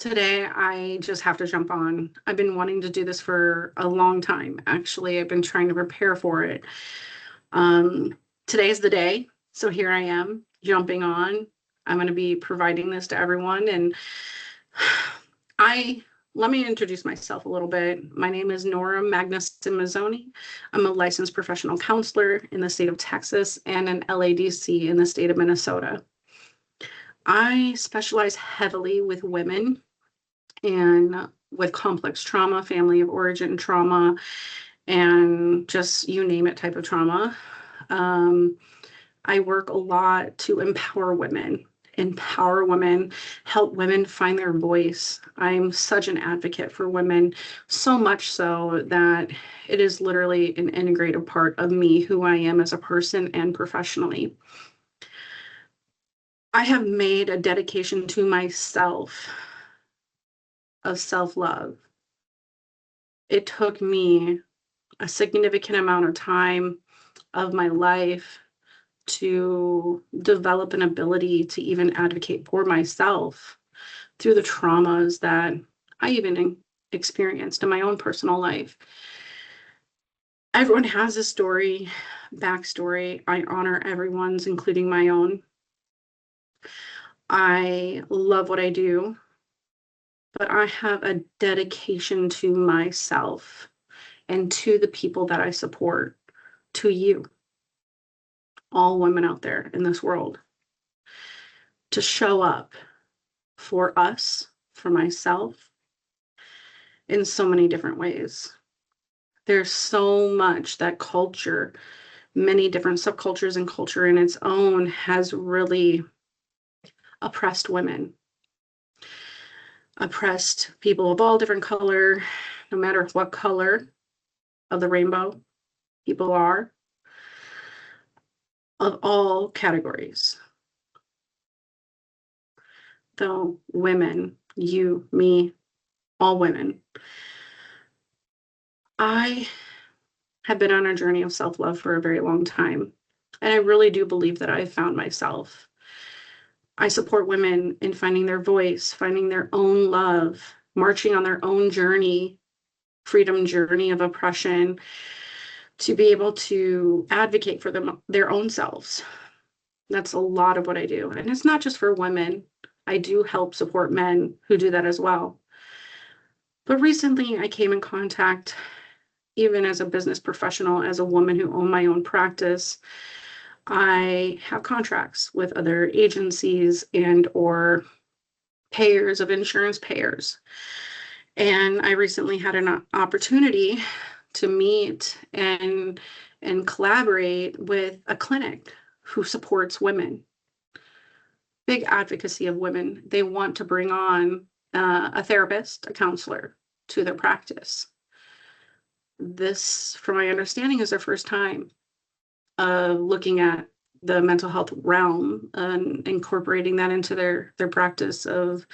Today, I just have to jump on. I've been wanting to do this for a long time. Actually, I've been trying to prepare for it. Today is the day. So here I am jumping on. I'm going to be providing this to everyone. And let me introduce myself a little bit. My name is Nora Magnuson Mazzoni. I'm a licensed professional counselor in the state of Texas and an LADC in the state of Minnesota. I specialize heavily with women and with complex trauma, family of origin trauma, and just you name it type of trauma. I work a lot to empower women, help women find their voice. I'm such an advocate for women, so much so that it is literally an integrated part of me, who I am as a person and professionally. I have made a dedication to myself of self-love. It took me a significant amount of time of my life to develop an ability to even advocate for myself through the traumas that I even experienced in my own personal life. Everyone has a story, backstory. I honor everyone's, including my own. I love what I do, but I have a dedication to myself and to the people that I support, to you, all women out there in this world, to show up for us, for myself, in so many different ways. There's so much that culture, many different subcultures and culture in its own, has really oppressed women, oppressed people of all different color, no matter what color of the rainbow people are, of all categories. Though women, you, me, all women. I have been on a journey of self-love for a very long time, and I really do believe that I found myself. I support women in finding their voice, finding their own love, marching on their own journey, freedom journey of oppression, to be able to advocate for their own selves. That's a lot of what I do. And it's not just for women. I do help support men who do that as well. But recently I came in contact, even as a business professional, as a woman who owned my own practice, I have contracts with other agencies and or payers of insurance payers. And I recently had an opportunity to meet and collaborate with a clinic who supports women. Big advocacy of women. They want to bring on a therapist, a counselor to their practice. This, from my understanding, is their first time looking at the mental health realm and incorporating that into their practice of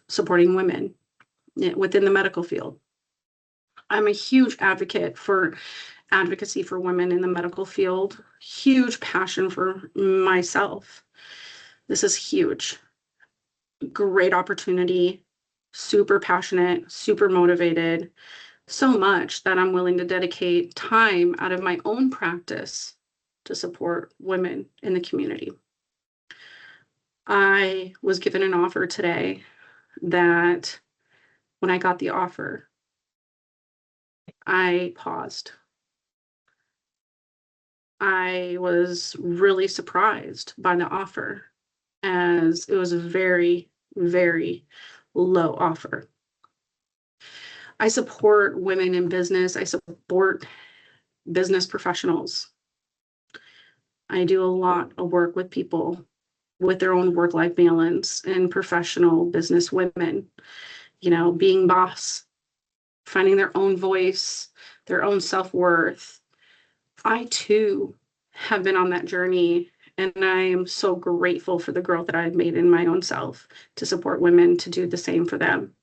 supporting women within the medical field. I'm a huge advocate for advocacy for women in the medical field, huge passion for myself. This is huge. Great opportunity, super passionate, super motivated, so much that I'm willing to dedicate time out of my own practice to support women in the community. I was given an offer today that when I got the offer, I paused. I was really surprised by the offer, as it was a very, very low offer. I support women in business. I support business professionals. I do a lot of work with people with their own work-life balance and professional business women, being boss, finding their own voice, their own self-worth. I too have been on that journey, and I am so grateful for the growth that I've made in my own self to support women to do the same for them.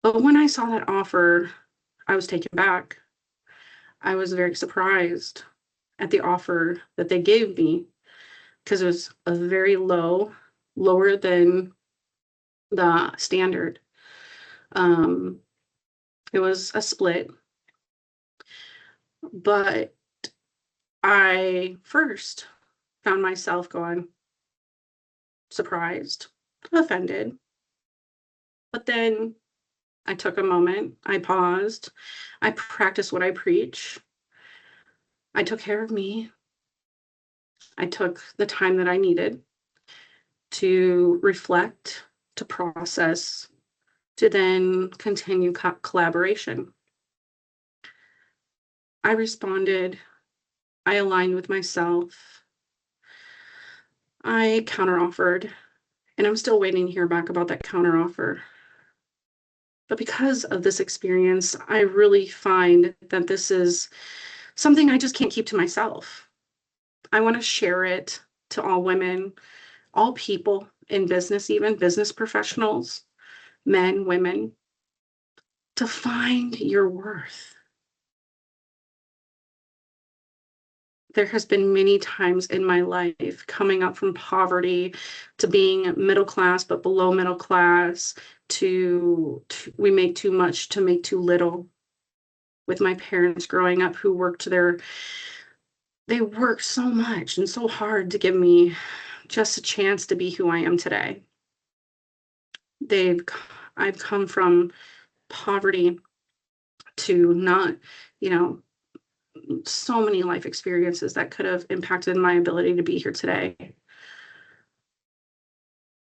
But when I saw that offer, I was taken back. I was very surprised at the offer that they gave me, because it was a very lower than the standard. It was a split, but I first found myself going surprised, offended, but then I took a moment, I paused, I practiced what I preach, I took care of me, I took the time that I needed to reflect, to process, to then continue collaboration. I responded, I aligned with myself, I counteroffered, and I'm still waiting to hear back about that counteroffer. But because of this experience, I really find that this is something I just can't keep to myself. I want to share it to all women, all people in business, even business professionals, men, women, to find your worth. There has been many times in my life coming up from poverty to being middle class, but below middle class, to we make too much to make too little. With my parents growing up who they worked so much and so hard to give me just a chance to be who I am today. They've, I've come from poverty to not, you know, so many life experiences that could have impacted my ability to be here today.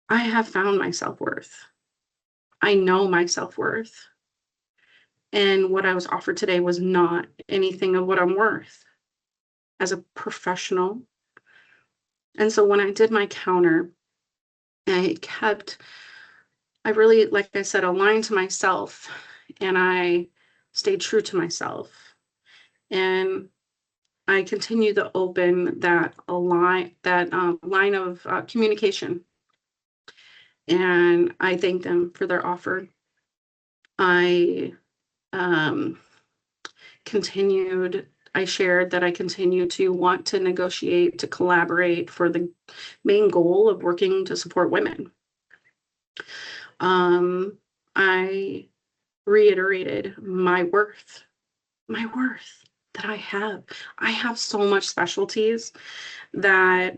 I have found my self-worth. I know my self-worth. And what I was offered today was not anything of what I'm worth as a professional. And so when I did my counter, I really, like I said, aligned to myself, and I stayed true to myself. And I continue to open that line of communication. And I thank them for their offer. I um, I shared that I continue to want to negotiate, to collaborate for the main goal of working to support women. I reiterated my worth that I have. I have so much specialties that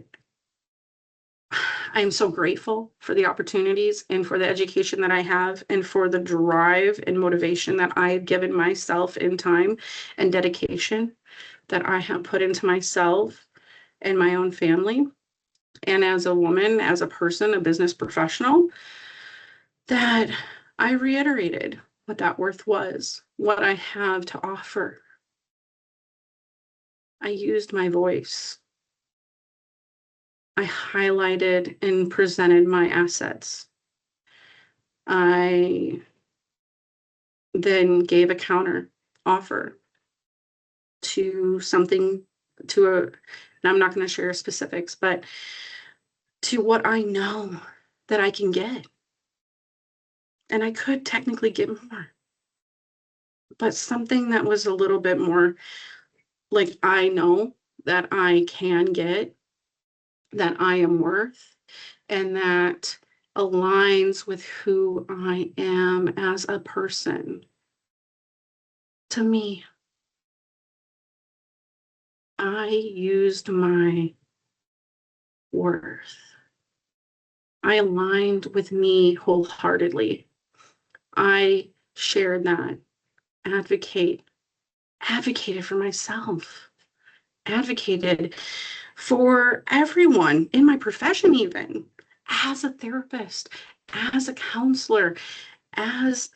I'm so grateful for the opportunities and for the education that I have and for the drive and motivation that I have given myself in time and dedication that I have put into myself and my own family. And as a woman, as a person, a business professional, that I reiterated what that worth was, what I have to offer. I used my voice. I highlighted and presented my assets. I then gave a counter offer to something, and I'm not going to share specifics, but to what I know that I can get. And I could technically get more, but something that was a little bit more like I know that I can get, that I am worth, and that aligns with who I am as a person. To me, I used my worth. I aligned with me wholeheartedly. I shared that, advocated for myself, advocated for everyone in my profession, even as a therapist, as a counselor, as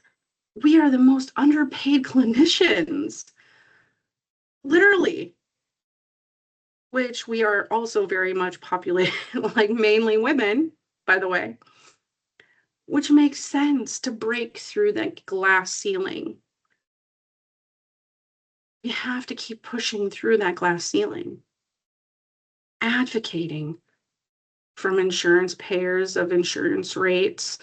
we are the most underpaid clinicians, literally, which we are also very much populated, like mainly women, by the way, which makes sense to break through that glass ceiling. We have to keep pushing through that glass ceiling, advocating from insurance payers of insurance rates,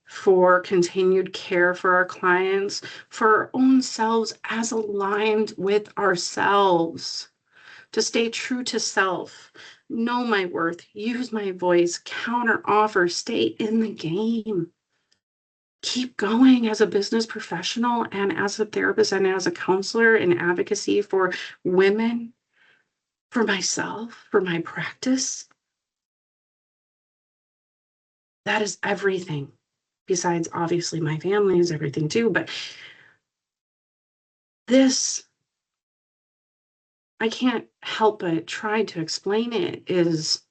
for continued care for our clients, for our own selves as aligned with ourselves, to stay true to self, know my worth, use my voice, counter offer, stay in the game. keep going as a business professional and as a therapist and as a counselor in advocacy for women, for myself, for my practice. That is everything. Besides, obviously, my family is everything too. But this, I can't help but try to explain it, is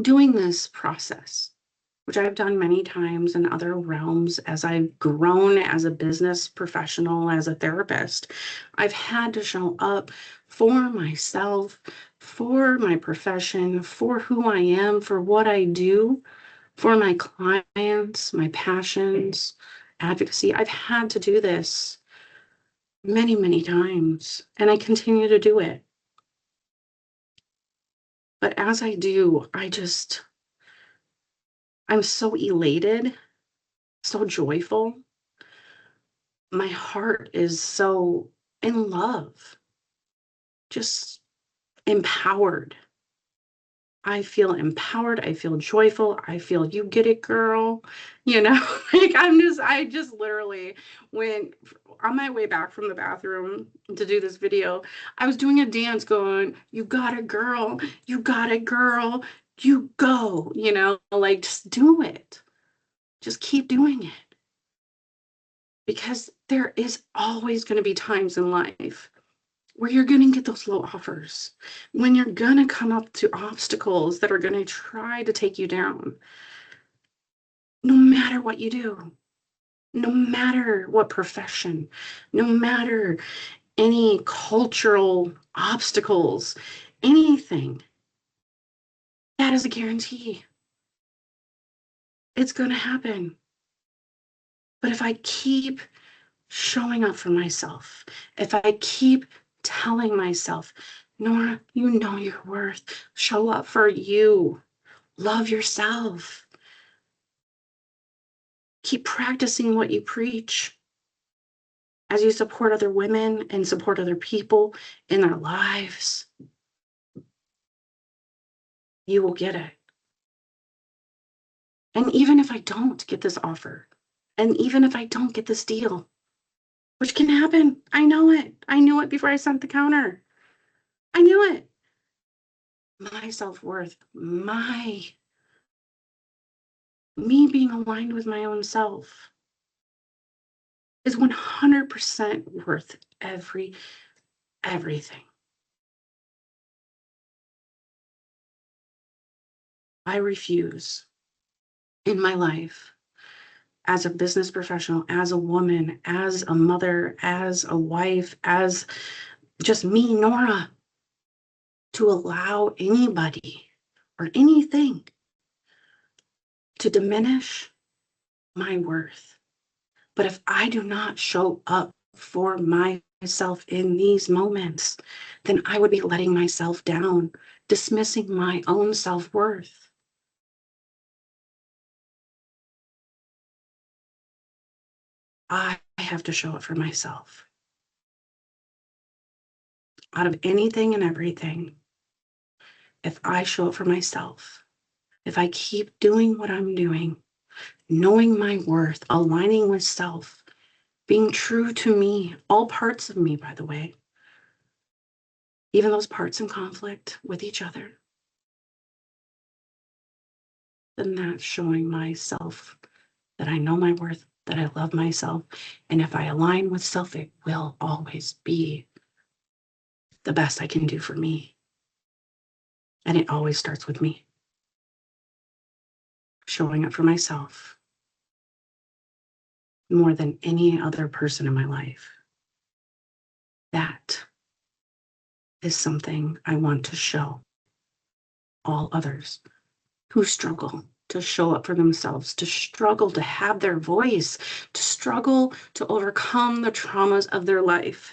doing this process, which I've done many times in other realms as I've grown as a business professional, as a therapist. I've had to show up for myself, for my profession, for who I am, for what I do, for my clients, my passions, advocacy. I've had to do this many, many times, and I continue to do it. But as I do, I'm so elated, so joyful. My heart is so in love, just empowered. I feel empowered. I feel joyful. I feel you get it, girl. You know, like I just literally went on my way back from the bathroom to do this video. I was doing a dance going, you got it, girl. You got it, girl. You go, like just do it. Just keep doing it. Because there is always going to be times in life where you're going to get those low offers, when you're going to come up to obstacles that are going to try to take you down. No matter what you do, no matter what profession, no matter any cultural obstacles, anything, that is a guarantee. It's going to happen. But if I keep showing up for myself, if I keep telling myself, Nora, you know your worth, show up for you, love yourself, keep practicing what you preach as you support other women and support other people in their lives, you will get it. And even if I don't get this offer, and even if I don't get this deal, which can happen, I know it. I knew it before I sent the counter. I knew it. My self-worth, me being aligned with my own self is 100% worth everything. I refuse in my life, as a business professional, as a woman, as a mother, as a wife, as just me, Nora, to allow anybody or anything to diminish my worth. But if I do not show up for myself in these moments, then I would be letting myself down, dismissing my own self-worth. I have to show up for myself. Out of anything and everything, if I show up for myself, if I keep doing what I'm doing, knowing my worth, aligning with self, being true to me, all parts of me, by the way, even those parts in conflict with each other, then that's showing myself that I know my worth, that I love myself. And if I align with self, it will always be the best I can do for me. And it always starts with me. Showing up for myself more than any other person in my life. That is something I want to show all others who struggle to show up for themselves, to struggle to have their voice, to struggle to overcome the traumas of their life.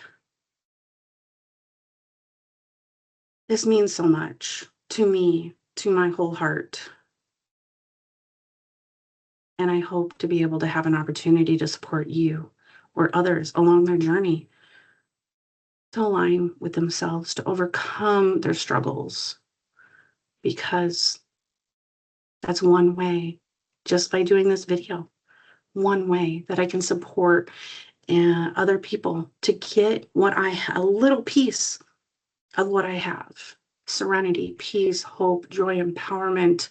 This means so much to me, to my whole heart. And I hope to be able to have an opportunity to support you or others along their journey to align with themselves, to overcome their struggles, because that's one way, just by doing this video, one way that I can support other people to get a little piece of what I have. Serenity, peace, hope, joy, empowerment.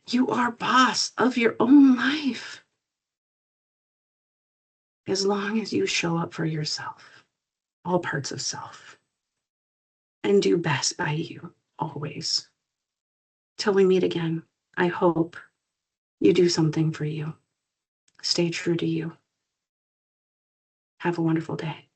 You are boss of your own life. As long as you show up for yourself, all parts of self, and do best by you always. Till we meet again, I hope you do something for you. Stay true to you. Have a wonderful day.